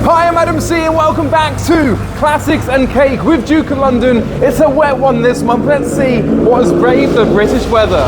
Hi, I'm Adam C and welcome back to Classics and Cake with Duke of London. It's a wet one this month. Let's see what has braved the British weather.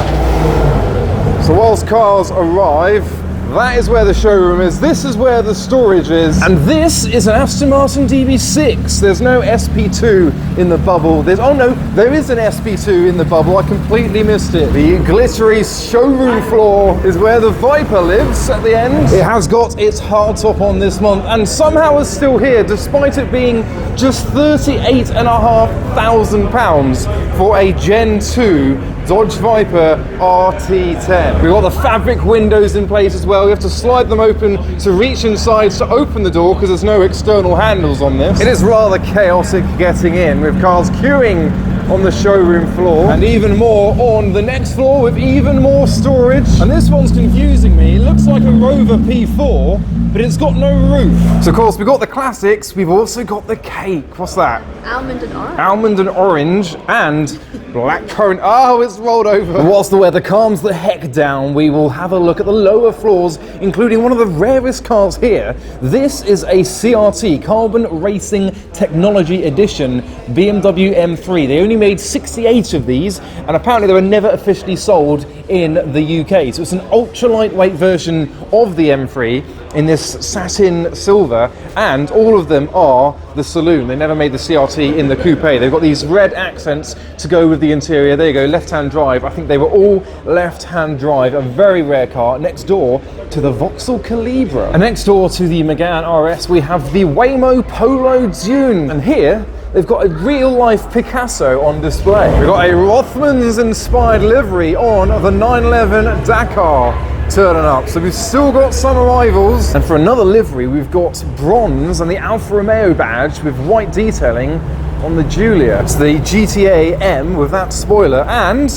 So whilst cars arrive, that is where the showroom is. This is where the storage is. And this is an Aston Martin DB6. There's no SP2 in the bubble. Oh no, there is an SP2 in the bubble. I completely missed it. The glittery showroom floor is where the Viper lives at the end. It has got its hardtop on this month and somehow is still here despite it being just £38,500 for a Gen 2 Dodge Viper RT10. We've got the fabric windows in place as well. We have to slide them open to reach inside to open the door because there's no external handles on this. It is rather chaotic getting in with cars queuing on the showroom floor and even more on the next floor with even more storage. And this one's confusing me. It looks like a Rover P4, but it's got no roof. So of course we've got the classics, we've also got the cake. What's that? Almond and orange. Almond and orange and blackcurrant. Oh, it's rolled over. Whilst the weather calms the heck down, we will have a look at the lower floors, including one of the rarest cars here. This is a CRT, Carbon Racing Technology Edition BMW M3. They only made 68 of these, and apparently they were never officially sold in the UK. So it's an ultra lightweight version of the M3 in this satin silver, and all of them are the saloon. They never made the CRT in the coupe. They've got these red accents to go with the interior. There you go, left-hand drive. I think they were all left-hand drive. A very rare car next door to the Vauxhall Calibra. And next door to the Megane RS, we have the Waymo Polo Dune. And here, they've got a real-life Picasso on display. We've got a Rothmans-inspired livery on the 911 Dakar turning up. So we've still got some arrivals. And for another livery, we've got bronze and the Alfa Romeo badge with white detailing on the Giulia. It's the GTA M with that spoiler. And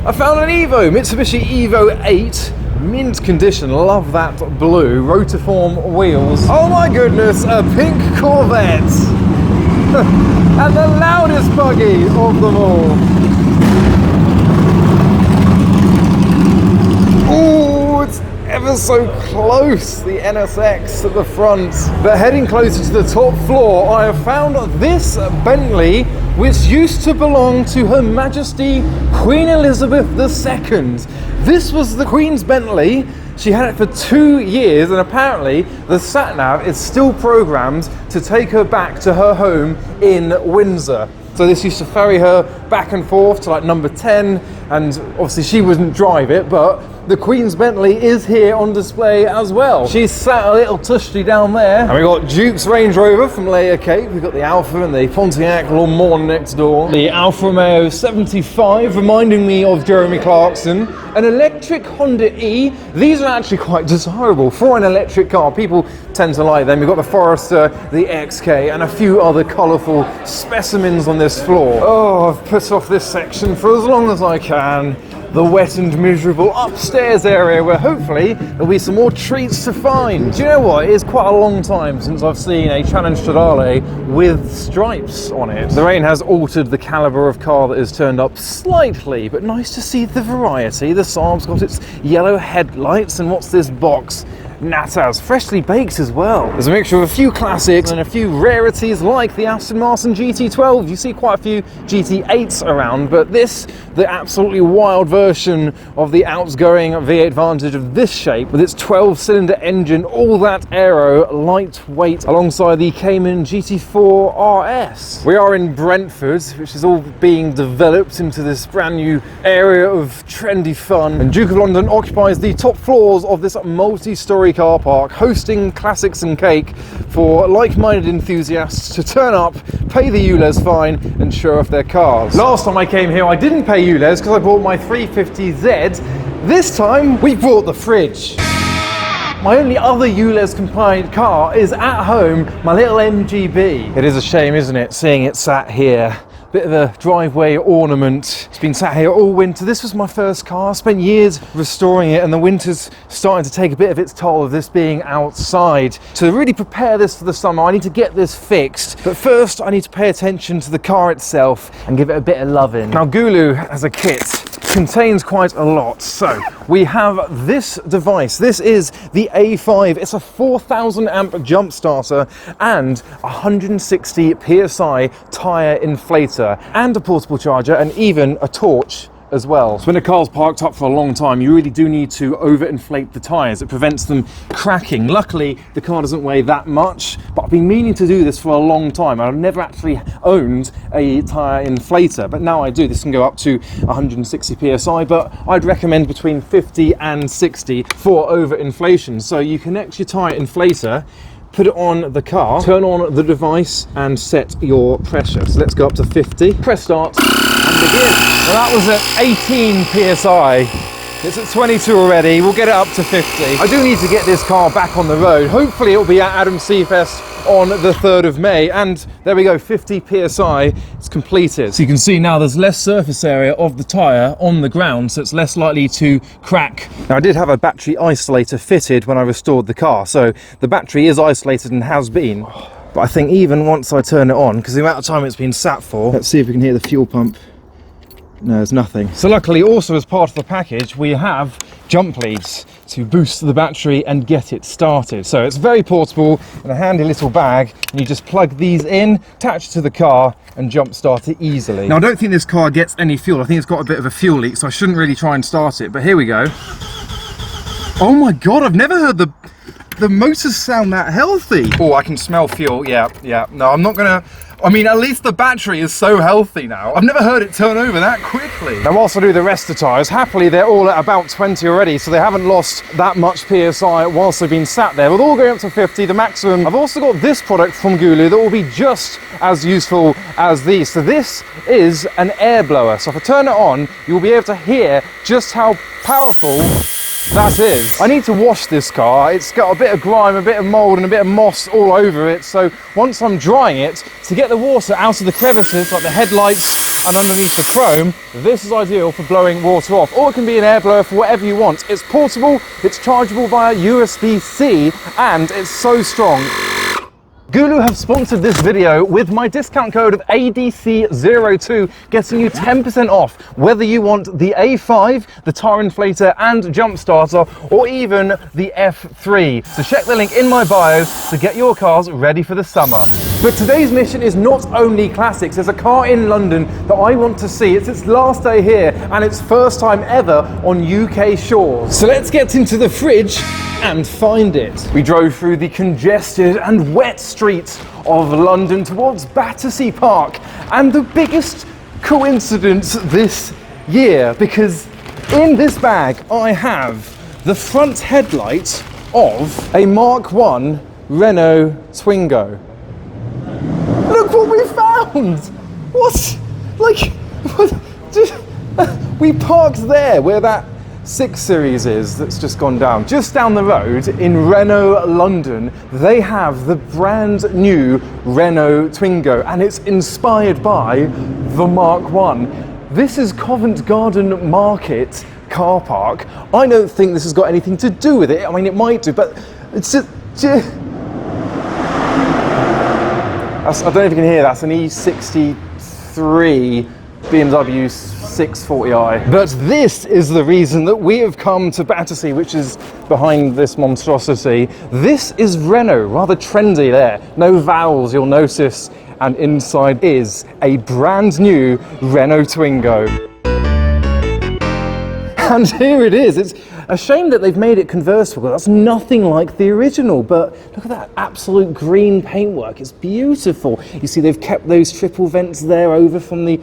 I found an Evo, Mitsubishi Evo 8. Mint condition, love that blue. Rotiform wheels. Oh my goodness, a pink Corvette. And the loudest buggy of them all. Ooh, it's ever so close, the NSX at the front. But heading closer to the top floor, I have found this Bentley, which used to belong to Her Majesty Queen Elizabeth II. This was the Queen's Bentley. She had it for 2 years, and apparently the sat-nav is still programmed to take her back to her home in Windsor. So this used to ferry her back and forth to like number 10, and obviously she wouldn't drive it, but the Queen's Bentley is here on display as well. She's sat a little tushy down there. And we've got Duke's Range Rover from Layer Cake. We've got the Alfa and the Pontiac Le Mans next door. The Alfa Romeo 75, reminding me of Jeremy Clarkson. An electric Honda E. These are actually quite desirable for an electric car. People tend to like them. We've got the Forester, the XK, and a few other colourful specimens on this floor. Oh, I've put off this section for as long as I can. The wet and miserable upstairs area where hopefully there'll be some more treats to find. Do you know what? It is quite a long time since I've seen a Challenge Stradale with stripes on it. The rain has altered the calibre of car that has turned up slightly, but nice to see the variety. The Saab's got its yellow headlights, and what's this box? Natas, freshly baked as well. There's a mixture of a few classics and a few rarities like the Aston Martin GT12. You see quite a few GT8s around, but this, the absolutely wild version of the outgoing V8 Vantage of this shape with its 12-cylinder engine, all that aero, lightweight, alongside the Cayman GT4 RS. We are in Brentford, which is all being developed into this brand new area of trendy fun. And Duke of London occupies the top floors of this multi-story car park, hosting Classics and Cake for like-minded enthusiasts to turn up, pay the ULEZ fine and show off their cars. Last time I came here I didn't pay ULEZ because I bought my 350Z. This time we bought the fridge. My only other ULEZ compliant car is at home, my little MGB. It is a shame, isn't it, seeing it sat here. Bit of a driveway ornament. It's been sat here all winter. This was my first car. I spent years restoring it, and the winter's starting to take a bit of its toll of this being outside. To really prepare this for the summer, I need to get this fixed. But first, I need to pay attention to the car itself and give it a bit of loving. Now, Gulu has a kit contains quite a lot. So we have this device. This is the A5. It's a 4,000 amp jump starter and 160 psi tire inflator and a portable charger and even a torch as well. So when a car's parked up for a long time, you really do need to overinflate the tyres. It prevents them cracking. Luckily, the car doesn't weigh that much, but I've been meaning to do this for a long time. I've never actually owned a tyre inflator, but now I do. This can go up to 160 psi, but I'd recommend between 50 and 60 for overinflation. So you connect your tyre inflator, put it on the car, turn on the device and set your pressure. So let's go up to 50, press start and begin. Well, that was at 18 psi. It's at 22 already, we'll get it up to 50. I do need to get this car back on the road. Hopefully it'll be at Adam Seafest on the 3rd of May. And there we go, 50 psi, it's completed. So you can see now there's less surface area of the tyre on the ground, so it's less likely to crack. Now I did have a battery isolator fitted when I restored the car, so the battery is isolated and has been. But I think even once I turn it on, because the amount of time it's been sat for, let's see if we can hear the fuel pump. No, there's nothing. So luckily also as part of the package we have jump leads to boost the battery and get it started. So it's very portable in a handy little bag, and you just plug these in, attach to the car and jump start it easily. Now I don't think this car gets any fuel. I think it's got a bit of a fuel leak, so I shouldn't really try and start it, but here we go. Oh my god, I've never heard the motors sound that healthy. Oh, I can smell fuel. Yeah. No, I'm not gonna. I mean, at least the battery is so healthy now. I've never heard it turn over that quickly. Now, whilst I do the rest of the tyres, happily they're all at about 20 already, so they haven't lost that much PSI whilst they've been sat there. With all going up to 50, the maximum. I've also got this product from Gulu that will be just as useful as these. So this is an air blower. So if I turn it on, you'll be able to hear just how powerful that is. I need to wash this car. It's got a bit of grime, a bit of mould and a bit of moss all over it. So once I'm drying it, to get the water out of the crevices like the headlights and underneath the chrome, this is ideal for blowing water off. Or it can be an air blower for whatever you want. It's portable, it's chargeable via USB-C, and it's so strong. Gulu have sponsored this video with my discount code of ADC02, getting you 10% off whether you want the A5, the tyre inflator and jump starter, or even the F3. So check the link in my bio to get your cars ready for the summer. But today's mission is not only classics. There's a car in London that I want to see. It's its last day here and its first time ever on UK shores. So let's get into the fridge and find it. We drove through the congested and wet streets of London towards Battersea Park, and the biggest coincidence this year, because in this bag I have the front headlight of a Mark 1 Renault Twingo. Look what we found! What? Like, what? We parked there where that 6 Series is that's just gone down. Just down the road in Renault, London, they have the brand new Renault Twingo, and it's inspired by the Mark 1. This is Covent Garden Market car park. I don't think this has got anything to do with it. I mean, it might do, but it's just... I don't know if you can hear, that's an E63 BMW 640i. But this is the reason that we have come to Battersea, which is behind this monstrosity. This is Renault, rather trendy there. No vowels, you'll notice. And inside is a brand new Renault Twingo. And here it is. It's a shame that they've made it convertible. That's nothing like the original, but look at that absolute green paintwork. It's beautiful. You see they've kept those triple vents there over from the...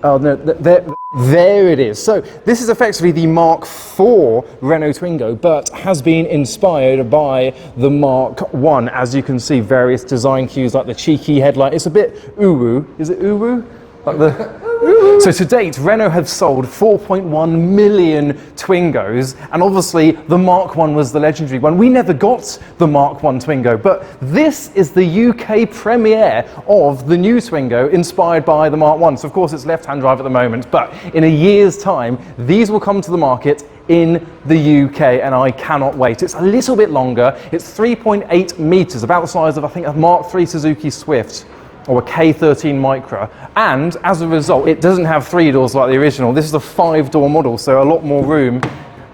Oh no, there it is. So this is effectively the Mark IV Renault Twingo, but has been inspired by the Mark 1. As you can see, various design cues like the cheeky headlight. It's a bit uwu. Is it uwu? Like the... So to date, Renault have sold 4.1 million Twingos, and obviously the Mark 1 was the legendary one. We never got the Mark 1 Twingo, but this is the UK premiere of the new Twingo inspired by the Mark 1. So of course it's left-hand drive at the moment, but in a year's time, these will come to the market in the UK, and I cannot wait. It's a little bit longer. It's 3.8 meters, about the size of, I think, a Mark III Suzuki Swift. or a K13 Micra, and as a result it doesn't have 3 doors like the original. This is a 5-door model, so a lot more room,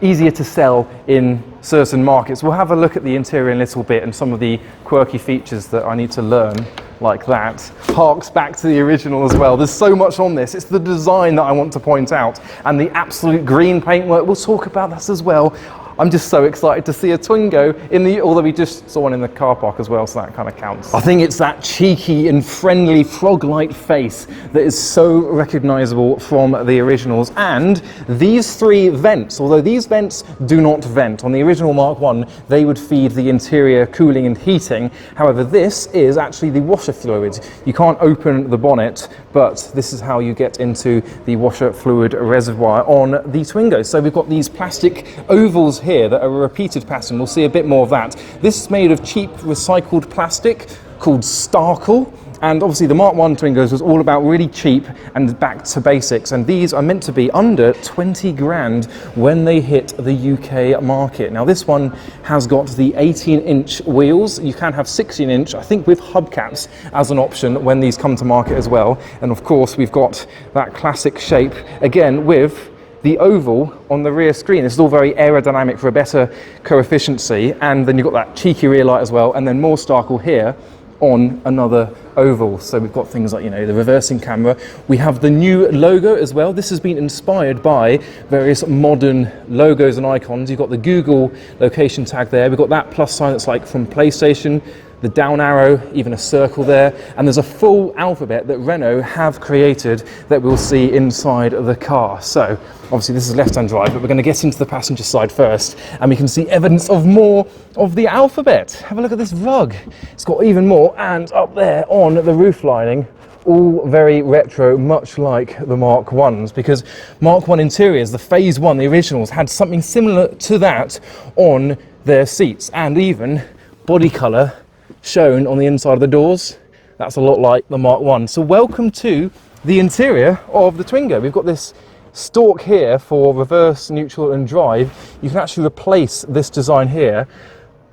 easier to sell in certain markets. We'll have a look at the interior in a little bit and some of the quirky features that I need to learn, like that. Harks back to the original as well. There's so much on this. It's the design that I want to point out, and the absolute green paintwork. We'll talk about this as well. I'm just so excited to see a Twingo although we just saw one in the car park as well, so that kind of counts. I think it's that cheeky and friendly frog-like face that is so recognizable from the originals. And these 3 vents, although these vents do not vent. On the original Mark 1, they would feed the interior cooling and heating. However, this is actually the washer fluid. You can't open the bonnet, but this is how you get into the washer fluid reservoir on the Twingo. So we've got these plastic ovals here that are a repeated pattern. We'll see a bit more of that. This is made of cheap recycled plastic called Starkle, and obviously the Mark 1 Twingos was all about really cheap and back to basics, and these are meant to be under 20 grand when they hit the UK market. Now this one has got the 18-inch wheels. You can have 16-inch, I think, with hubcaps as an option when these come to market as well. And of course we've got that classic shape again with the oval on the rear screen. This is all very aerodynamic for a better co-efficiency, and then you've got that cheeky rear light as well, and then more Starkle here on another oval. So we've got things like, you know, the reversing camera. We have the new logo as well. This has been inspired by various modern logos and icons. You've got the Google location tag there. We've got that plus sign that's like from PlayStation, the down arrow, even a circle there, and there's a full alphabet that Renault have created that we'll see inside the car. So obviously this is left-hand drive, but we're going to get into the passenger side first, and we can see evidence of more of the alphabet. Have a look at this rug. It's got even more, and up there on the roof lining, all very retro, much like the Mark 1s, because Mark 1 interiors, the Phase 1, the originals, had something similar to that on their seats, and even body colour shown on the inside of the doors. That's a lot like the Mark 1. So welcome to the interior of the Twingo. We've got this stalk here for reverse, neutral and drive. You can actually replace this design here.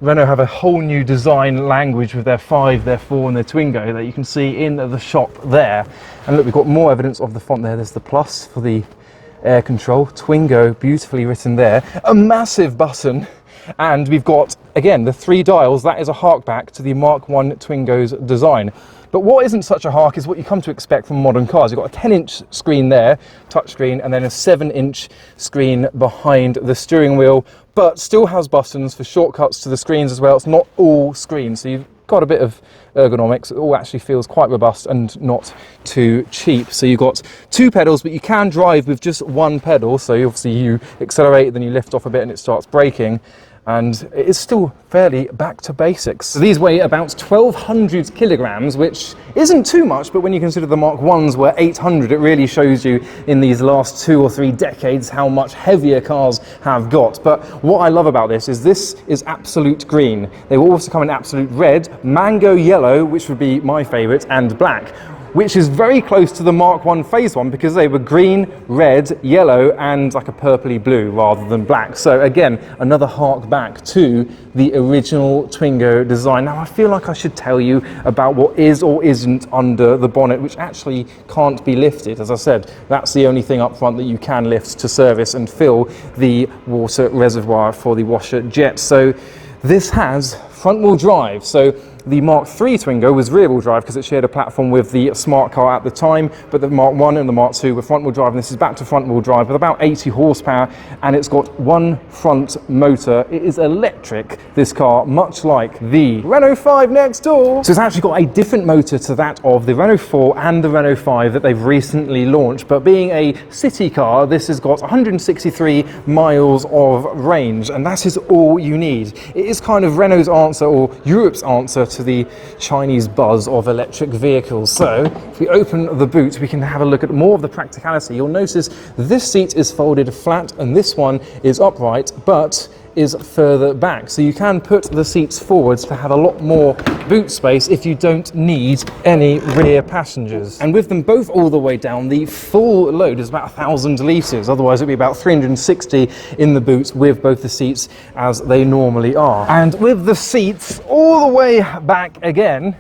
Renault have a whole new design language with their 5, their 4 and their Twingo that you can see in the shop there. And look, we've got more evidence of the font there. There's the plus for the air control. Twingo, beautifully written there. A massive button. And we've got, again, the 3 dials. That is a hark back to the Mark 1 Twingo's design. But what isn't such a hark is what you come to expect from modern cars. You've got a 10-inch screen there, touch screen, and then a 7-inch screen behind the steering wheel, but still has buttons for shortcuts to the screens as well. It's not all screens, so you've got a bit of ergonomics. It all actually feels quite robust and not too cheap. So you've got 2 pedals, but you can drive with just 1 pedal. So obviously you accelerate, then you lift off a bit and it starts braking. And it is still fairly back to basics. So these weigh about 1,200 kilograms, which isn't too much, but when you consider the Mark 1s were 800, it really shows you in these last 2 or 3 decades how much heavier cars have got. But what I love about this is absolute green. They will also come in absolute red, mango yellow, which would be my favorite, and black, which is very close to the Mark 1 Phase 1 because they were green, red, yellow, and like a purpley blue rather than black. So again, another hark back to the original Twingo design. Now I feel like I should tell you about what is or isn't under the bonnet, which actually can't be lifted. As I said, that's the only thing up front that you can lift to service and fill the water reservoir for the washer jet. So this has front wheel drive. So the Mark 3 Twingo was rear wheel drive because it shared a platform with the Smart Car at the time, but the Mark 1 and the Mark 2 were front wheel drive, and this is back to front wheel drive with about 80 horsepower, and it's got 1 front motor. It is electric, this car, much like the Renault 5 next door. So it's actually got a different motor to that of the Renault 4 and the Renault 5 that they've recently launched, but being a city car, this has got 163 miles of range, and that is all you need. It is kind of Renault's answer, or Europe's answer, to the Chinese buzz of electric vehicles. So if we open the boot, we can have a look at more of the practicality. You'll notice this seat is folded flat and this one is upright, but is further back. So you can put the seats forwards to have a lot more boot space if you don't need any rear passengers. And with them both all the way down, the full load is about 1,000 litres. Otherwise it'd be about 360 in the boot with both the seats as they normally are. And with the seats all the way back again,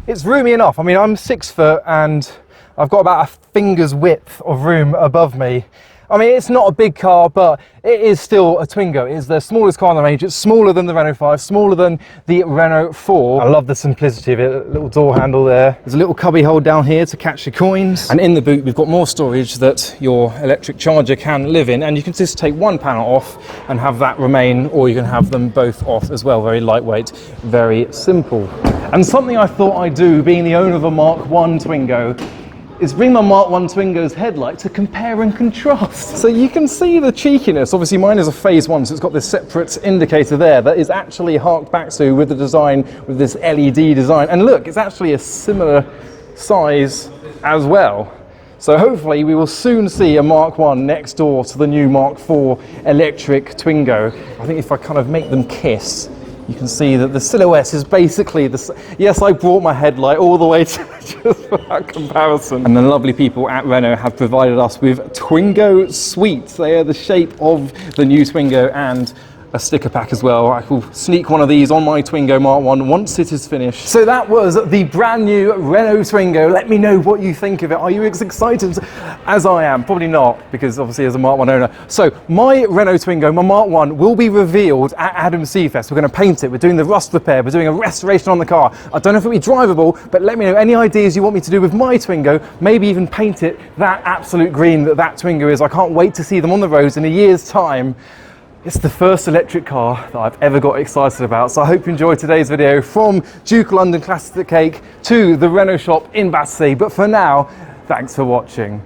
It's roomy enough. I mean, I'm 6 foot and I've got about a finger's width of room above me. I mean, it's not a big car, but it is still a Twingo. It is the smallest car in the range. It's smaller than the Renault 5, smaller than the Renault 4. I love the simplicity of it. A little door handle there. There's a little cubby hole down here to catch your coins. And in the boot, we've got more storage that your electric charger can live in. And you can just take one panel off and have that remain, or you can have them both off as well. Very lightweight, very simple. And something I thought I'd do, being the owner of a Mark 1 Twingo, is bring my Mark 1 Twingo's headlight to compare and contrast. So you can see the cheekiness. Obviously mine is a phase 1, so it's got this separate indicator there that is actually harked back to with the design, with this LED design. And look, it's actually a similar size as well. So hopefully we will soon see a Mark 1 next door to the new Mark 4 electric Twingo. I think if I kind of make them kiss, you can see that the silhouette is basically the... Yes, I brought my headlight all the way to just for that comparison. And the lovely people at Renault have provided us with Twingo Sweets. They are the shape of the new Twingo and a sticker pack as well. I will sneak one of these on my Twingo Mark 1 once it is finished. So that was the brand new Renault Twingo. Let me know what you think of it. Are you as excited as I am? Probably not, because obviously as a Mark 1 owner. So my Renault Twingo, my Mark 1, will be revealed at Adam Seafest. We're going to paint it. We're doing the rust repair. We're doing a restoration on the car. I don't know if it'll be drivable, but let me know any ideas you want me to do with my Twingo. Maybe even paint it that absolute green that Twingo is. I can't wait to see them on the roads in a year's time. It's the first electric car that I've ever got excited about. So I hope you enjoyed today's video from Duke London Classic Cake to the Renault shop in Battersea. But for now, thanks for watching.